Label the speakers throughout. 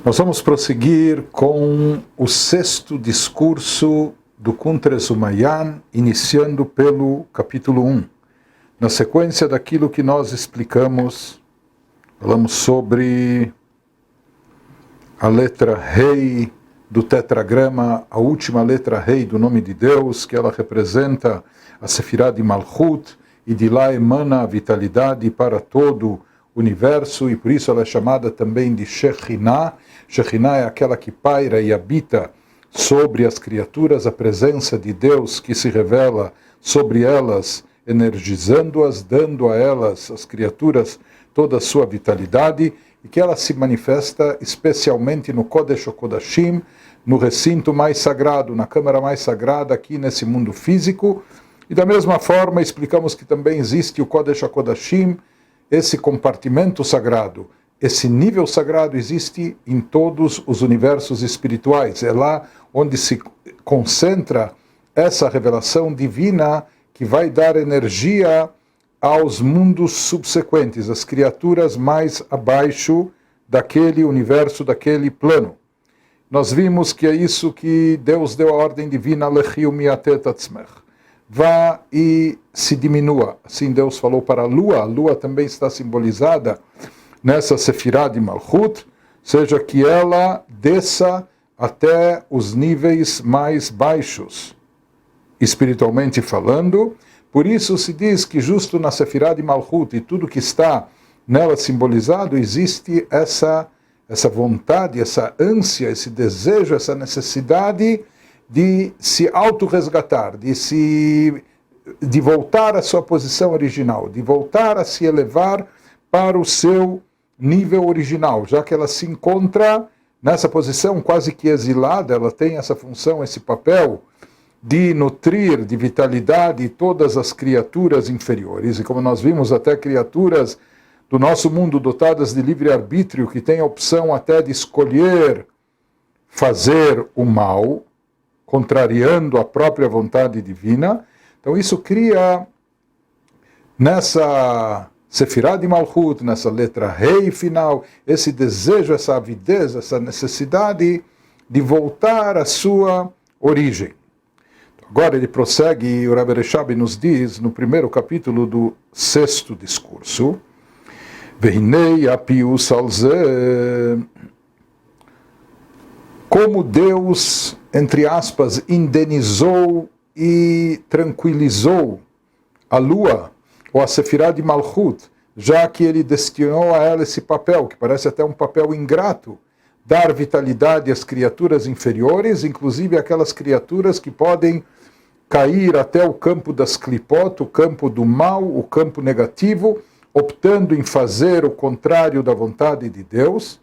Speaker 1: Nós vamos prosseguir com o sexto discurso do Kuntres Umayyan, iniciando pelo capítulo 1. Na sequência daquilo que nós explicamos, falamos sobre a letra Rei do tetragrama, a última letra Rei do nome de Deus, que ela representa a Sefirá de Malchut, e de lá emana a vitalidade para todo o universo, e por isso ela é chamada também de Shekhinah. Shekhinah é aquela que paira e habita sobre as criaturas, a presença de Deus que se revela sobre elas, energizando-as, dando a elas, as criaturas, toda a sua vitalidade, e que ela se manifesta especialmente no Kodesh HaKodashim, no recinto mais sagrado, na câmara mais sagrada aqui nesse mundo físico. E da mesma forma explicamos que também existe o Kodesh HaKodashim, esse compartimento sagrado, esse nível sagrado existe em todos os universos espirituais. É lá onde se concentra essa revelação divina que vai dar energia aos mundos subsequentes, às criaturas mais abaixo daquele universo, daquele plano. Nós vimos que é isso que Deus deu a ordem divina, Lechiu miatet atzmech. Vá e se diminua. Assim Deus falou para a lua também está simbolizada nessa Sefirá de Malchut, seja que ela desça até os níveis mais baixos, espiritualmente falando. Por isso se diz que justo na Sefirá de Malchut e tudo que está nela simbolizado, existe essa vontade, essa ânsia, esse desejo, essa necessidade de se autorresgatar, de voltar à sua posição original, de voltar a se elevar para o seu nível original, já que ela se encontra nessa posição quase que exilada. Ela tem essa função, esse papel de nutrir de vitalidade todas as criaturas inferiores, e como nós vimos, até criaturas do nosso mundo dotadas de livre-arbítrio, que têm a opção até de escolher fazer o mal, contrariando a própria vontade divina. Então isso cria nessa Sefirá de Malchut, nessa letra Rei final, esse desejo, essa avidez, essa necessidade de voltar à sua origem. Agora ele prossegue, e o Rabbi Reshabi nos diz, no primeiro capítulo do sexto discurso, Vehinei apius alzeh, como Deus, entre aspas, indenizou e tranquilizou a lua, ou a Sefirá de Malchut, já que ele destinou a ela esse papel, que parece até um papel ingrato, dar vitalidade às criaturas inferiores, inclusive aquelas criaturas que podem cair até o campo das clipot, o campo do mal, o campo negativo, optando em fazer o contrário da vontade de Deus.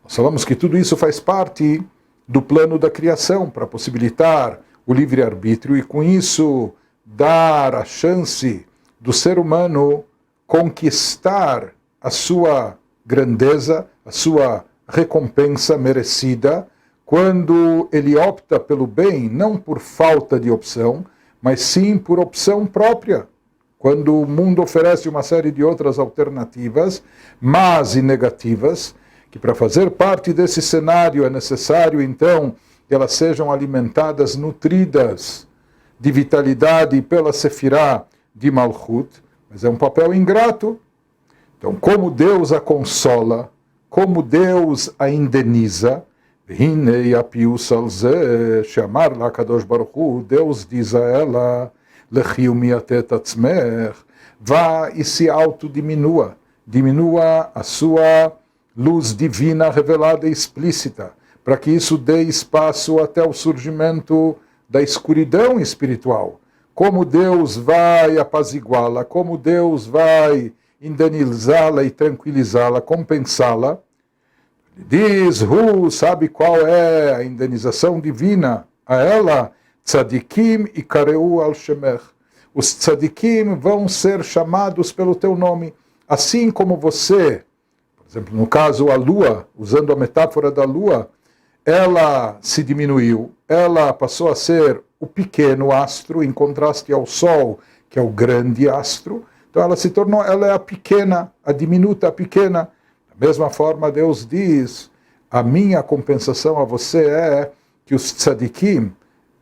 Speaker 1: Nós falamos que tudo isso faz parte do plano da criação, para possibilitar o livre-arbítrio e, com isso, dar a chance do ser humano conquistar a sua grandeza, a sua recompensa merecida, quando ele opta pelo bem, não por falta de opção, mas sim por opção própria. Quando o mundo oferece uma série de outras alternativas, más e negativas, que para fazer parte desse cenário é necessário, então, que elas sejam alimentadas, nutridas de vitalidade pela Sefirá de Malchut, mas é um papel ingrato. Então, como Deus a consola, como Deus a indeniza, Hinei apius alzeh, chamar lá Kadosh Baruch Hu, Deus diz a ela, Lechiu miatet atzmech, vá e se autodiminua, diminua a sua luz divina revelada e explícita, para que isso dê espaço até o surgimento da escuridão espiritual. Como Deus vai apaziguá-la, como Deus vai indenizá-la e tranquilizá-la, compensá-la. Ele diz, sabe qual é a indenização divina a ela? Tzadikim ikareu al shemech. Os tzadikim vão ser chamados pelo teu nome, assim como você. Por exemplo, no caso a lua, usando a metáfora da lua, ela se diminuiu, ela passou a ser o pequeno astro, em contraste ao Sol, que é o grande astro. Então ela é a pequena, a diminuta, a pequena. Da mesma forma, Deus diz, a minha compensação a você é que os tzadikim,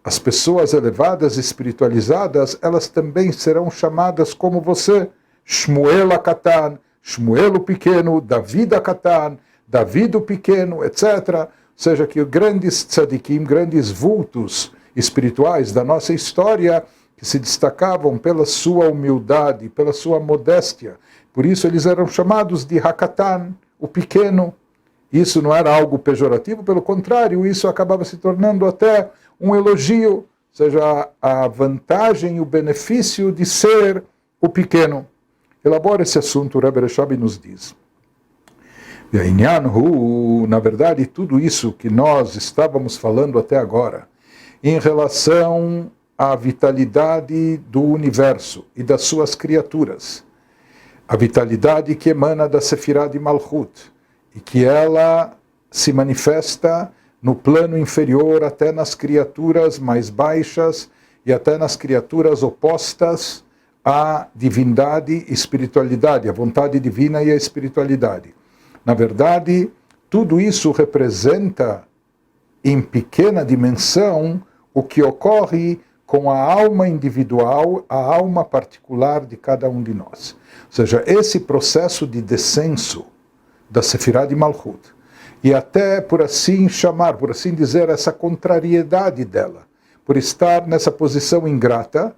Speaker 1: as pessoas elevadas, espiritualizadas, elas também serão chamadas como você, Shmuel HaKatan, Shmuel o pequeno, David HaKatan, David o pequeno, etc. Ou seja, que grandes tzadikim, grandes vultos espirituais da nossa história, que se destacavam pela sua humildade, pela sua modéstia. Por isso eles eram chamados de Hakatan, o pequeno. Isso não era algo pejorativo, pelo contrário, isso acabava se tornando até um elogio, ou seja, a vantagem e o benefício de ser o pequeno. Elabora esse assunto, o Rebbe Reshab nos diz. Na verdade, tudo isso que nós estávamos falando até agora, em relação à vitalidade do universo e das suas criaturas, a vitalidade que emana da Sefirah de Malchut, e que ela se manifesta no plano inferior até nas criaturas mais baixas e até nas criaturas opostas à divindade e espiritualidade, a vontade divina e a espiritualidade. Na verdade, tudo isso representa, em pequena dimensão, o que ocorre com a alma individual, a alma particular de cada um de nós. Ou seja, esse processo de descenso da Sefirah de Malchut, e até, por assim chamar, por assim dizer, essa contrariedade dela, por estar nessa posição ingrata,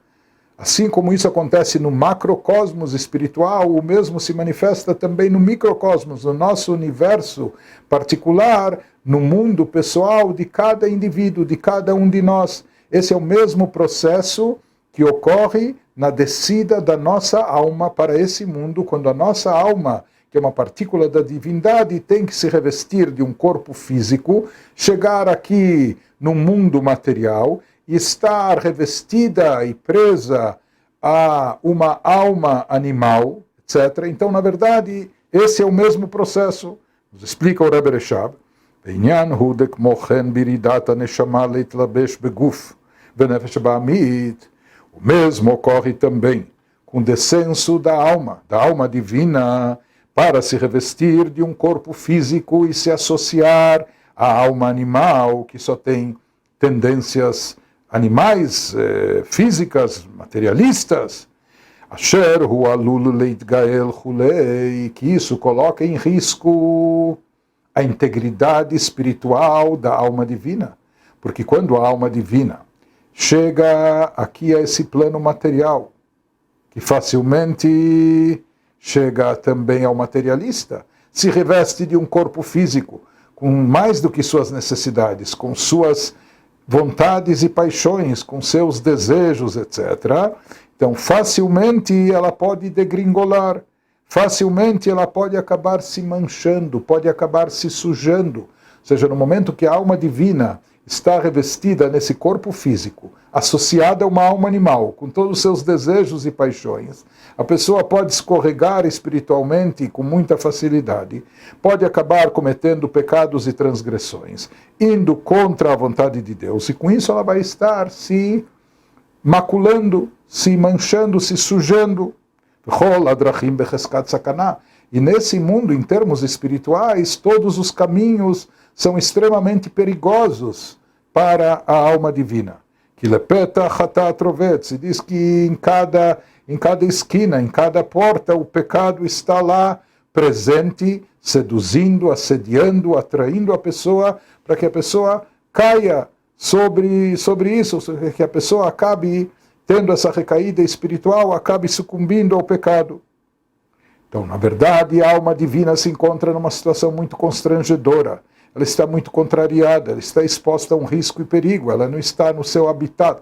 Speaker 1: assim como isso acontece no macrocosmos espiritual, o mesmo se manifesta também no microcosmos, no nosso universo particular, no mundo pessoal de cada indivíduo, de cada um de nós. Esse é o mesmo processo que ocorre na descida da nossa alma para esse mundo, quando a nossa alma, que é uma partícula da divindade, tem que se revestir de um corpo físico, chegar aqui no mundo material e estar revestida e presa a uma alma animal, etc. Então, na verdade, esse é o mesmo processo. Nos explica o Rebbe Reshab. O mesmo ocorre também com o descenso da alma divina, para se revestir de um corpo físico e se associar à alma animal, que só tem tendências animais, físicas, materialistas. Asher hu alul leitgael chulei, que isso coloca em risco a integridade espiritual da alma divina. Porque quando a alma divina chega aqui a esse plano material, que facilmente chega também ao materialista, se reveste de um corpo físico, com mais do que suas necessidades, com suas vontades e paixões, com seus desejos, etc. Então, facilmente ela pode degringolar, facilmente ela pode acabar se manchando, pode acabar se sujando. Ou seja, no momento que a alma divina está revestida nesse corpo físico, associada a uma alma animal, com todos os seus desejos e paixões, a pessoa pode escorregar espiritualmente com muita facilidade, pode acabar cometendo pecados e transgressões, indo contra a vontade de Deus, e com isso ela vai estar se maculando, se manchando, se sujando. E nesse mundo, em termos espirituais, todos os caminhos são extremamente perigosos para a alma divina. Que lepeta chata trovet, se diz que em cada esquina, em cada porta, o pecado está lá presente, seduzindo, assediando, atraindo a pessoa, para que a pessoa caia sobre isso, que a pessoa acabe tendo essa recaída espiritual, acabe sucumbindo ao pecado. Então, na verdade, a alma divina se encontra numa situação muito constrangedora. Ela está muito contrariada, ela está exposta a um risco e perigo, ela não está no seu habitat.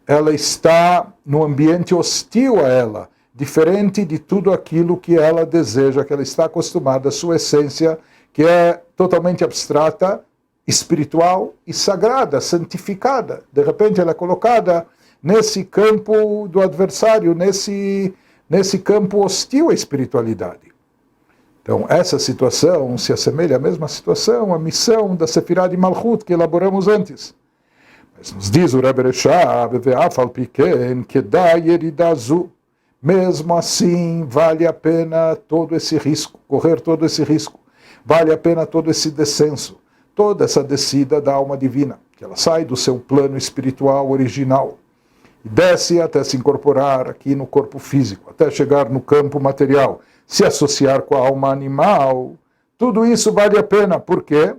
Speaker 1: Ela está no ambiente hostil a ela, diferente de tudo aquilo que ela deseja, que ela está acostumada, a sua essência, que é totalmente abstrata, espiritual e sagrada, santificada. De repente ela é colocada nesse campo do adversário, nesse campo hostil à espiritualidade. Então, essa situação se assemelha à mesma situação, à missão da Sefirah de Malchut, que elaboramos antes. Mas nos diz o Rebbe Reshab, mesmo assim, vale a pena todo esse risco, correr todo esse risco. vale a pena todo esse descenso, toda essa descida da alma divina, que ela sai do seu plano espiritual original e desce até se incorporar aqui no corpo físico, até chegar no campo material, se associar com a alma animal. Tudo isso vale a pena, por quê?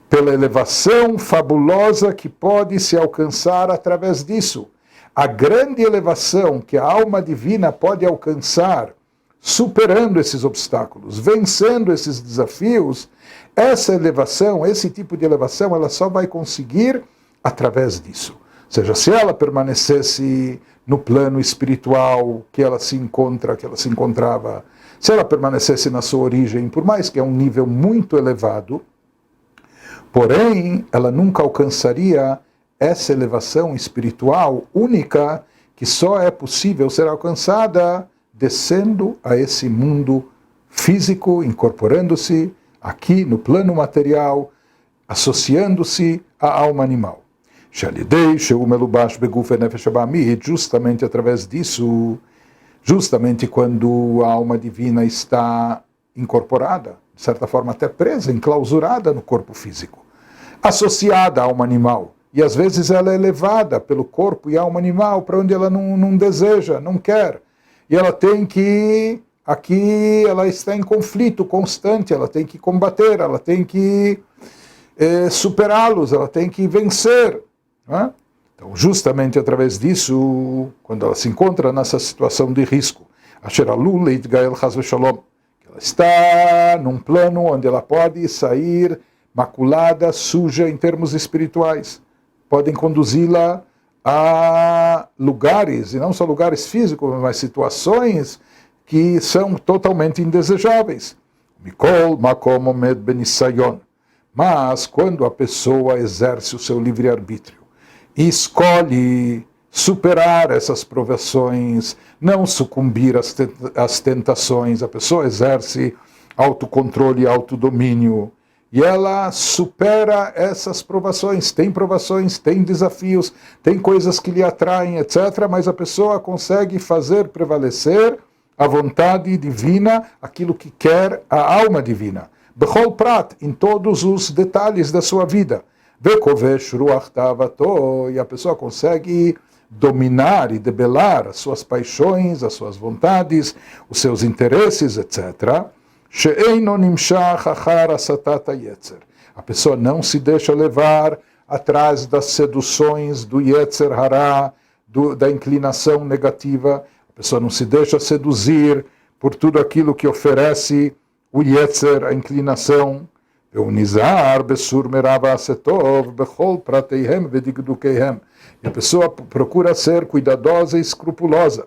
Speaker 1: Pela elevação fabulosa que pode se alcançar através disso. A grande elevação que a alma divina pode alcançar, superando esses obstáculos, vencendo esses desafios, essa elevação, esse tipo de elevação, ela só vai conseguir através disso. Ou seja, se ela permanecesse no plano espiritual que ela se encontrava, se ela permanecesse na sua origem, por mais que é um nível muito elevado, porém, ela nunca alcançaria essa elevação espiritual única que só é possível ser alcançada descendo a esse mundo físico, incorporando-se aqui no plano material, associando-se à alma animal. Justamente através disso, justamente quando a alma divina está incorporada, de certa forma até presa, enclausurada no corpo físico, associada à alma animal, e às vezes ela é levada pelo corpo e alma animal para onde ela não deseja, não quer, e ela tem que, aqui ela está em conflito constante, ela tem que combater, ela tem que superá-los, ela tem que vencer. Não é? Então, justamente através disso, quando ela se encontra nessa situação de risco, ela está num plano onde ela pode sair maculada, suja em termos espirituais. Podem conduzi-la a lugares, e não só lugares físicos, mas situações que são totalmente indesejáveis. Mas quando a pessoa exerce o seu livre-arbítrio e escolhe superar essas provações, não sucumbir às tentações, a pessoa exerce autocontrole e autodomínio, e ela supera essas provações, tem desafios, tem coisas que lhe atraem, etc., mas a pessoa consegue fazer prevalecer a vontade divina, aquilo que quer a alma divina. Bechol prat, em todos os detalhes da sua vida. E a pessoa consegue dominar e debelar as suas paixões, as suas vontades, os seus interesses, etc. A pessoa não se deixa levar atrás das seduções do Yetzer Hara, da inclinação negativa. A pessoa não se deixa seduzir por tudo aquilo que oferece o Yetzer, a inclinação. E a pessoa procura ser cuidadosa e escrupulosa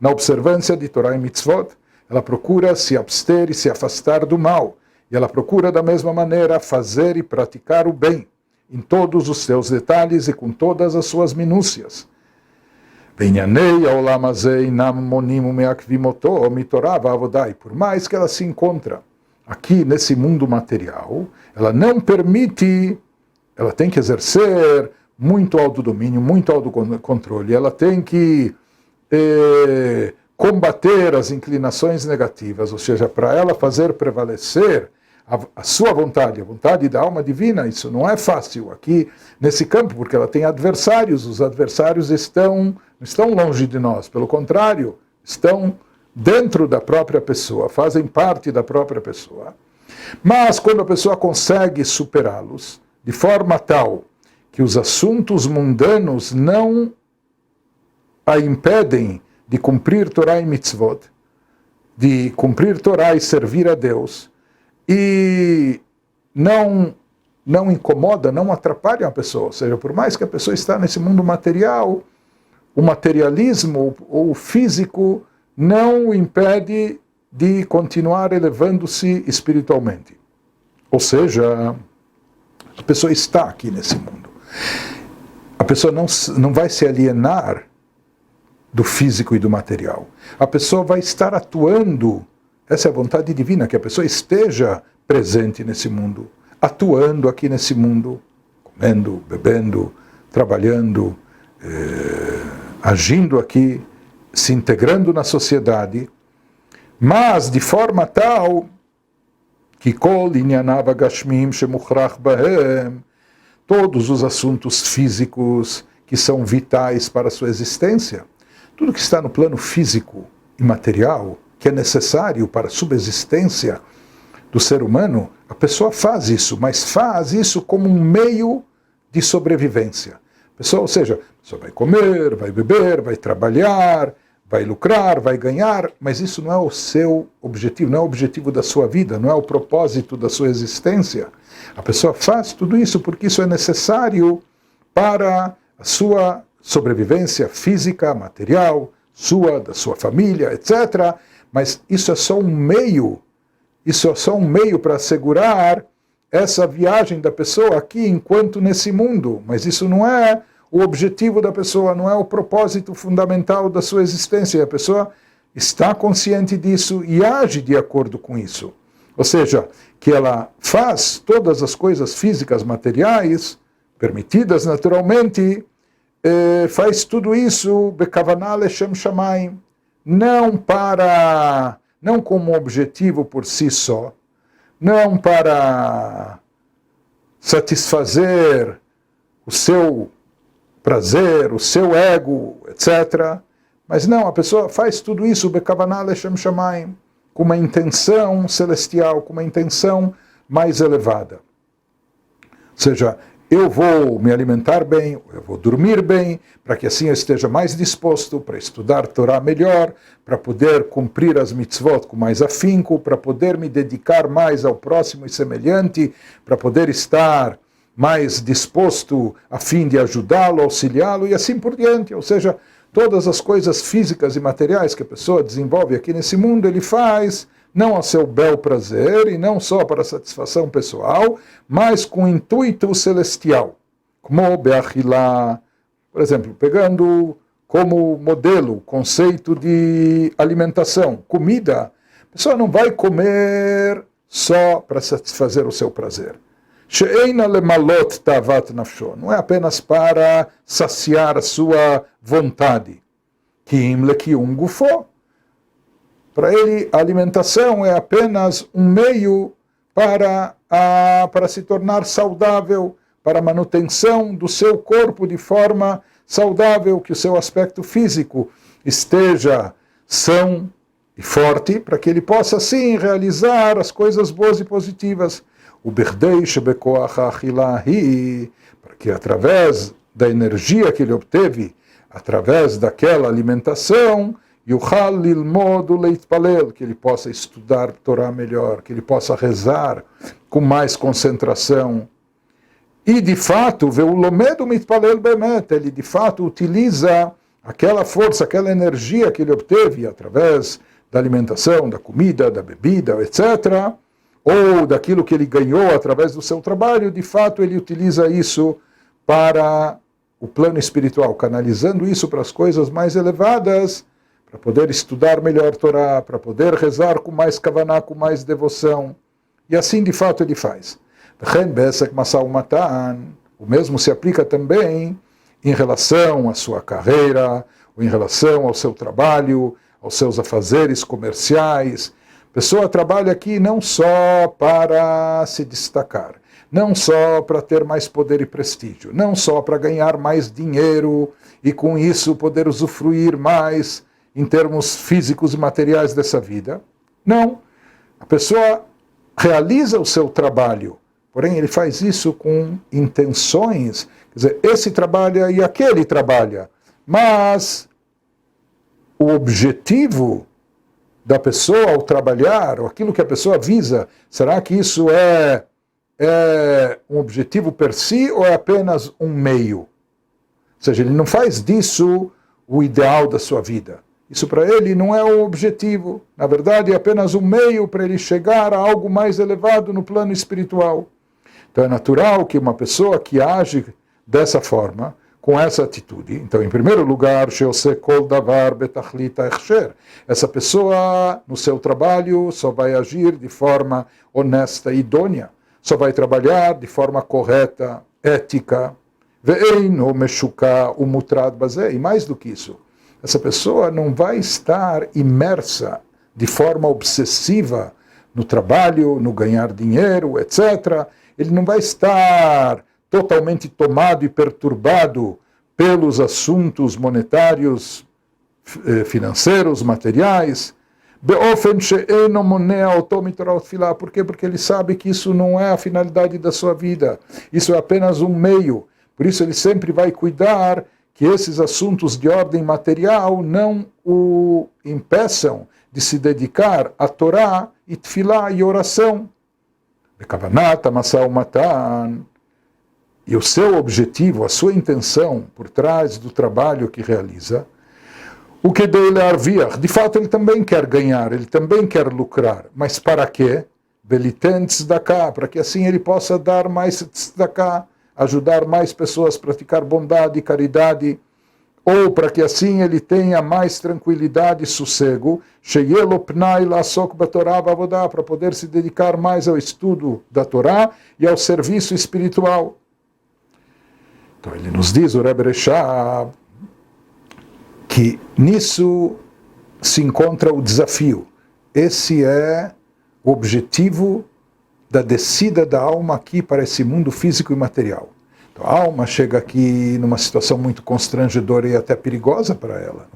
Speaker 1: na observância de Torá e Mitzvot. Ela procura se abster e se afastar do mal. E ela procura, da mesma maneira, fazer e praticar o bem, em todos os seus detalhes e com todas as suas minúcias. Por mais que ela se encontra aqui nesse mundo material, ela não permite, ela tem que exercer muito autodomínio, muito autocontrole, ela tem que combater as inclinações negativas, ou seja, para ela fazer prevalecer a sua vontade, a vontade da alma divina. Isso não é fácil aqui nesse campo, porque ela tem adversários, os adversários não estão longe de nós, pelo contrário, estão dentro da própria pessoa, fazem parte da própria pessoa. Mas quando a pessoa consegue superá-los de forma tal que os assuntos mundanos não a impedem de cumprir Torá e Mitzvot, de cumprir Torá e servir a Deus, e não incomoda, não atrapalha a pessoa. Ou seja, por mais que a pessoa está nesse mundo material, o materialismo ou o físico não o impede de continuar elevando-se espiritualmente. Ou seja, a pessoa está aqui nesse mundo. A pessoa não vai se alienar do físico e do material. A pessoa vai estar atuando, essa é a vontade divina, que a pessoa esteja presente nesse mundo, atuando aqui nesse mundo, comendo, bebendo, trabalhando, agindo aqui, se integrando na sociedade, mas de forma tal que kol inyanav hagashmim shemukhrach bahem, todos os assuntos físicos que são vitais para a sua existência, tudo que está no plano físico e material, que é necessário para a subsistência do ser humano, a pessoa faz isso, mas faz isso como um meio de sobrevivência. A pessoa, ou seja, a pessoa vai comer, vai beber, vai trabalhar, vai lucrar, vai ganhar, mas isso não é o seu objetivo, não é o objetivo da sua vida, não é o propósito da sua existência. A pessoa faz tudo isso porque isso é necessário para a sua sobrevivência física, material, sua, da sua família, etc. Mas isso é só um meio, para assegurar essa viagem da pessoa aqui enquanto nesse mundo. Mas isso não é o objetivo da pessoa, não é o propósito fundamental da sua existência. A pessoa está consciente disso e age de acordo com isso. Ou seja, que ela faz todas as coisas físicas, materiais, permitidas naturalmente, faz tudo isso bekavanah leshem shamayim, não como objetivo por si só, não para satisfazer o seu prazer, o seu ego, etc. Mas não, a pessoa faz tudo isso bekavanah leshem shamayim, com uma intenção celestial, com uma intenção mais elevada. Ou seja, eu vou me alimentar bem, eu vou dormir bem, para que assim eu esteja mais disposto para estudar Torá melhor, para poder cumprir as mitzvot com mais afinco, para poder me dedicar mais ao próximo e semelhante, para poder estar mais disposto a fim de ajudá-lo, auxiliá-lo e assim por diante. Ou seja, todas as coisas físicas e materiais que a pessoa desenvolve aqui nesse mundo, ele faz não a seu bel prazer e não só para satisfação pessoal, mas com intuito celestial. Como Beachilá, por exemplo, pegando como modelo o conceito de alimentação, comida, a pessoa não vai comer só para satisfazer o seu prazer. She'eina lemalot tavat nafsho, não é apenas para saciar a sua vontade. Kim lekium gufo. Para ele, a alimentação é apenas um meio para se tornar saudável, para a manutenção do seu corpo de forma saudável, que o seu aspecto físico esteja são e forte, para que ele possa, assim, realizar as coisas boas e positivas. O berdei shebekoach achilahi, para que através da energia que ele obteve, através daquela alimentação, Yuchal lilmod uleitpalel, que ele possa estudar Torá melhor, que ele possa rezar com mais concentração. E de fato, veulomedo mitpalel bemet, ele de fato utiliza aquela força, aquela energia que ele obteve através da alimentação, da comida, da bebida, etc., ou daquilo que ele ganhou através do seu trabalho, de fato ele utiliza isso para o plano espiritual, canalizando isso para as coisas mais elevadas, para poder estudar melhor Torá, para poder rezar com mais kavaná, com mais devoção. E assim, de fato, ele faz. O mesmo se aplica também em relação à sua carreira, ou em relação ao seu trabalho, aos seus afazeres comerciais. A pessoa trabalha aqui não só para se destacar, não só para ter mais poder e prestígio, não só para ganhar mais dinheiro e com isso poder usufruir mais em termos físicos e materiais dessa vida. Não. A pessoa realiza o seu trabalho, porém ele faz isso com intenções, quer dizer, esse trabalha e aquele trabalha, mas o objetivo da pessoa ao trabalhar, ou aquilo que a pessoa visa, será que isso é um objetivo per si ou é apenas um meio? Ou seja, ele não faz disso o ideal da sua vida. Isso para ele não é o objetivo. Na verdade, é apenas um meio para ele chegar a algo mais elevado no plano espiritual. Então é natural que uma pessoa que age dessa forma, com essa atitude, então em primeiro lugar, essa pessoa no seu trabalho só vai agir de forma honesta e idônea, só vai trabalhar de forma correta, ética, e mais do que isso, essa pessoa não vai estar imersa de forma obsessiva no trabalho, no ganhar dinheiro, etc. Ele não vai estar totalmente tomado e perturbado pelos assuntos monetários, financeiros, materiais. Por quê? Porque ele sabe que isso não é a finalidade da sua vida. Isso é apenas um meio. Por isso ele sempre vai cuidar que esses assuntos de ordem material não o impeçam de se dedicar a Torá e Tfilá e oração. E o seu objetivo, a sua intenção por trás do trabalho que realiza, o que dele arviar, de fato ele também quer ganhar, ele também quer lucrar, mas para quê? Belitem tzedakah, para que assim ele possa dar mais tzedakah, ajudar mais pessoas a praticar bondade e caridade, ou para que assim ele tenha mais tranquilidade e sossego, para poder se dedicar mais ao estudo da Torá e ao serviço espiritual. Então ele nos diz, o Rebbe Reshab, que nisso se encontra o desafio. Esse é o objetivo da descida da alma aqui para esse mundo físico e material. Então, a alma chega aqui numa situação muito constrangedora e até perigosa para ela,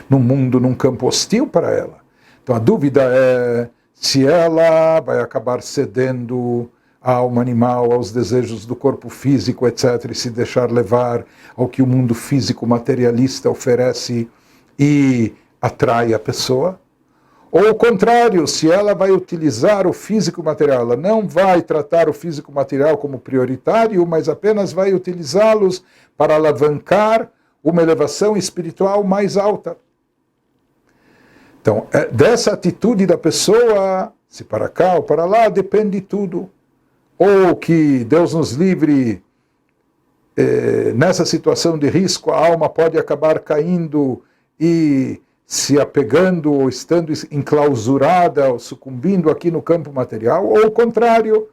Speaker 1: num mundo, num campo hostil para ela. Então a dúvida é se ela vai acabar cedendo a alma animal, aos desejos do corpo físico, etc., e se deixar levar ao que o mundo físico materialista oferece e atrai a pessoa. Ou o contrário, se ela vai utilizar o físico material, ela não vai tratar o físico material como prioritário, mas apenas vai utilizá-los para alavancar uma elevação espiritual mais alta. Então, dessa atitude da pessoa, se para cá ou para lá, depende tudo. Ou que Deus nos livre, nessa situação de risco, a alma pode acabar caindo e se apegando ou estando enclausurada ou sucumbindo aqui no campo material, ou o contrário,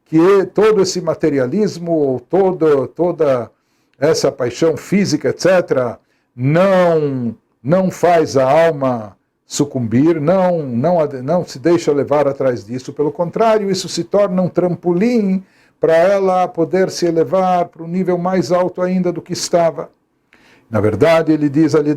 Speaker 1: que todo esse materialismo ou toda essa paixão física, etc., não faz a alma sucumbir, não se deixa levar atrás disso. Pelo contrário, isso se torna um trampolim para ela poder se elevar para um nível mais alto ainda do que estava. Na verdade, ele diz ali,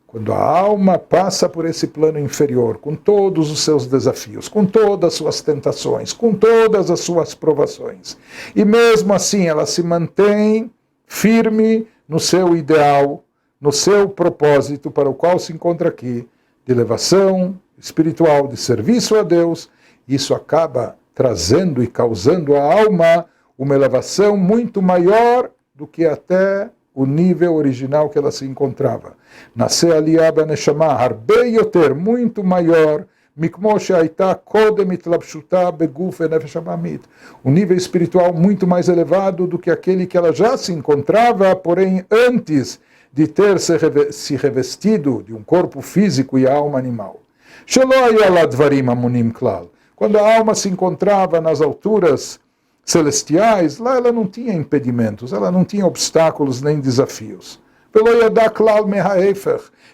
Speaker 1: quando a alma passa por esse plano inferior, com todos os seus desafios, com todas as suas tentações, com todas as suas provações, e mesmo assim ela se mantém firme no seu ideal, no seu propósito para o qual se encontra aqui, de elevação espiritual, de serviço a Deus, isso acaba trazendo e causando à alma uma elevação muito maior do que até o nível original que ela se encontrava. Nascer aliyah beneshama, harbe yoter, muito maior, mikmo she'aita kodem itlapshuta beguf nefesh hamamit. Um nível espiritual muito mais elevado do que aquele que ela já se encontrava, porém antes de ter se revestido de um corpo físico e alma animal. Shelo haya la dvarim amunim klal. Quando a alma se encontrava nas alturas celestiais, lá ela não tinha impedimentos, ela não tinha obstáculos nem desafios.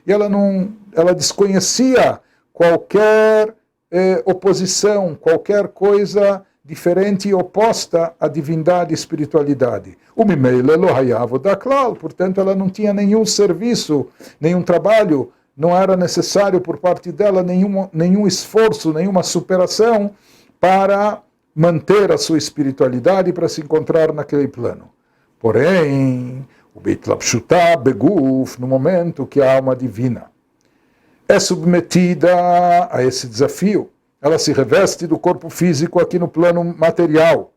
Speaker 1: E ela desconhecia qualquer oposição, qualquer coisa diferente e oposta à divindade e espiritualidade. Portanto, ela não tinha nenhum serviço, nenhum trabalho, não era necessário por parte dela nenhum esforço, nenhuma superação para manter a sua espiritualidade para se encontrar naquele plano. Porém, o Beit Lapshutá Beguf, no momento que a alma divina é submetida a esse desafio, ela se reveste do corpo físico aqui no plano material.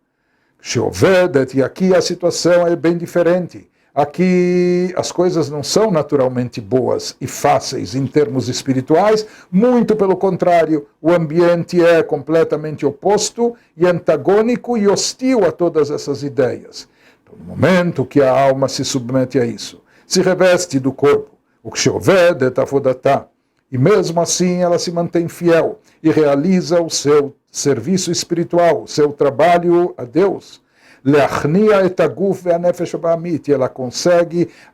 Speaker 1: E aqui a situação é bem diferente. Aqui as coisas não são naturalmente boas e fáceis em termos espirituais, muito pelo contrário, o ambiente é completamente oposto e antagônico e hostil a todas essas ideias. Então, no momento que a alma se submete a isso, se reveste do corpo, o que e mesmo assim ela se mantém fiel e realiza o seu serviço espiritual, o seu trabalho a Deus. leachnia et aguf ve'anefesh ba'amit, e ela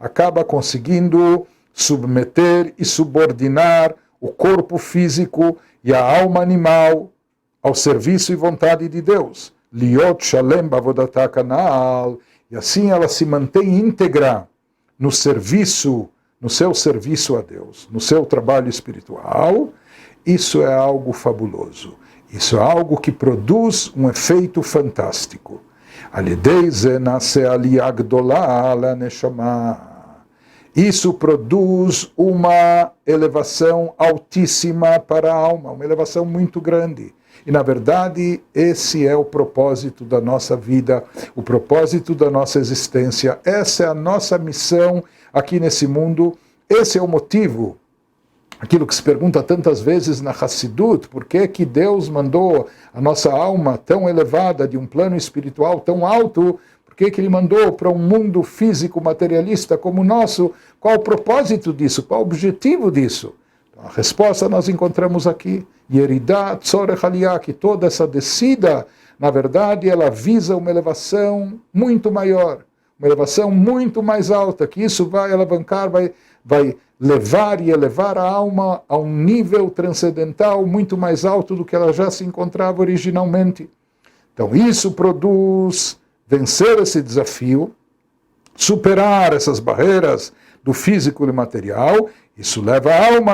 Speaker 1: acaba conseguindo submeter e subordinar o corpo físico e a alma animal ao serviço e vontade de Deus. Liot shalem bavodatá kanal, e assim ela se mantém íntegra no serviço, no seu serviço a Deus, no seu trabalho espiritual. Isso é algo fabuloso. Isso é algo que produz um efeito fantástico. Isso produz uma elevação altíssima para a alma, uma elevação muito grande. E, na verdade, esse é o propósito da nossa vida, o propósito da nossa existência. Essa é a nossa missão aqui nesse mundo. Esse é o motivo, aquilo que se pergunta tantas vezes na Hassidut, por que que Deus mandou a nossa alma tão elevada, de um plano espiritual tão alto, por que que Ele mandou para um mundo físico materialista como o nosso? Qual o propósito disso? Qual o objetivo disso? A resposta nós encontramos aqui. Yeridah Tzorech Aliyah, que toda essa descida, na verdade, ela visa uma elevação muito maior, uma elevação muito mais alta, que isso vai alavancar, vai levar e elevar a alma a um nível transcendental muito mais alto do que ela já se encontrava originalmente. Então isso produz vencer esse desafio, superar essas barreiras do físico e material. Isso leva a alma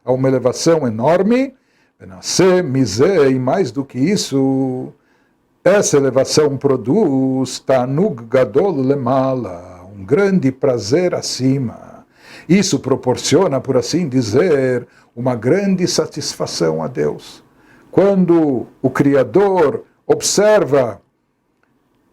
Speaker 1: a uma elevação enorme, e mais do que isso, essa elevação produz Tanug Gadol Lemala, um grande prazer acima. Isso proporciona, por assim dizer, uma grande satisfação a Deus. Quando o Criador observa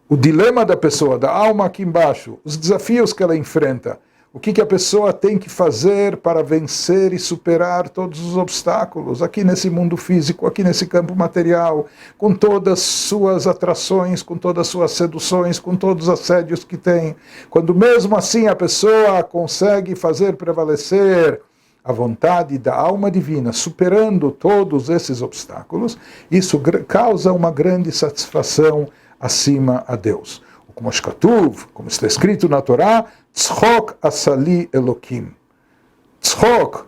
Speaker 1: o dilema da pessoa, da alma aqui embaixo, os desafios que ela enfrenta, o que a pessoa tem que fazer para vencer e superar todos os obstáculos aqui nesse mundo físico, aqui nesse campo material, com todas as suas atrações, com todas as suas seduções, com todos os assédios que tem. Quando mesmo assim a pessoa consegue fazer prevalecer a vontade da alma divina, superando todos esses obstáculos, isso causa uma grande satisfação acima a Deus. Como está escrito na Torá, Tzchok asali Elokim. Tzchok,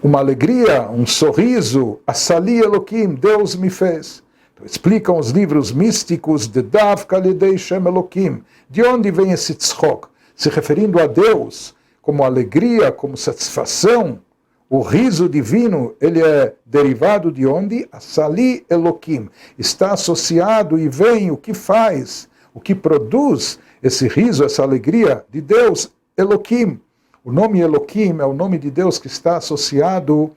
Speaker 1: uma alegria, um sorriso, asali Elokim, Deus me fez. Então, explicam os livros místicos de Davka Lidei Shem Elokim. De onde vem esse Tzchok? Se referindo a Deus como alegria, como satisfação. O riso divino, ele é derivado de onde? Asali Elokim. Está associado e vem o que faz, o que produz esse riso, essa alegria de Deus, Elokim. O nome Elokim é o nome de Deus que está associado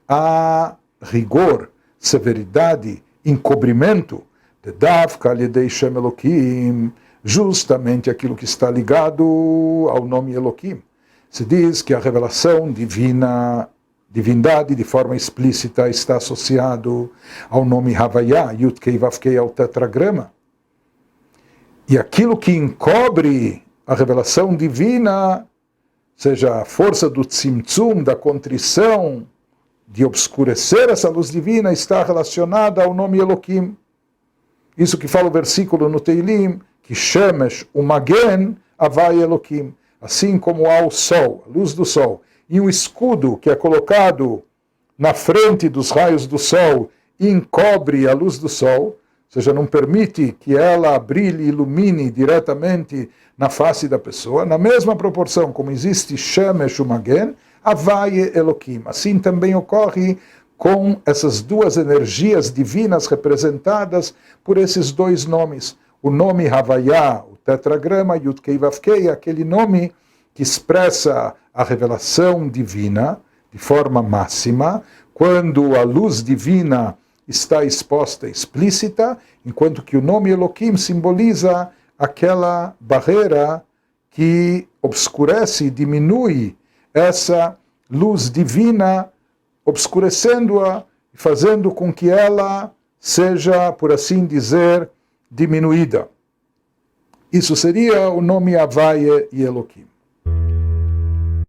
Speaker 1: a rigor, severidade, encobrimento. De Davka Alidei Shem Elokim, justamente aquilo que está ligado ao nome Elokim. Se diz que a revelação divindade de forma explícita está associado ao nome Havaiá, Yud-Kei Vav-Kei, ao tetragrama. E aquilo que encobre a revelação divina, seja a força do tzimtzum, da contrição, de obscurecer essa luz divina, está relacionada ao nome Elokim. Isso que fala o versículo no Teilim, que Shemesh umagen avai Elokim. Assim como há o sol, a luz do sol, e um escudo que é colocado na frente dos raios do sol e encobre a luz do sol, ou seja, não permite que ela brilhe e ilumine diretamente na face da pessoa, na mesma proporção como existe Shemesh umagen, Havai Elokim. Assim também ocorre com essas duas energias divinas representadas por esses dois nomes. O nome Havaiá, o tetragrama, Yud-Kei Vav-Kei, aquele nome que expressa a revelação divina de forma máxima, quando a luz divina está exposta explícita, enquanto que o nome Eloquim simboliza aquela barreira que obscurece e diminui essa luz divina, obscurecendo-a e fazendo com que ela seja, por assim dizer, diminuída. Isso seria o nome Havaye e Eloquim.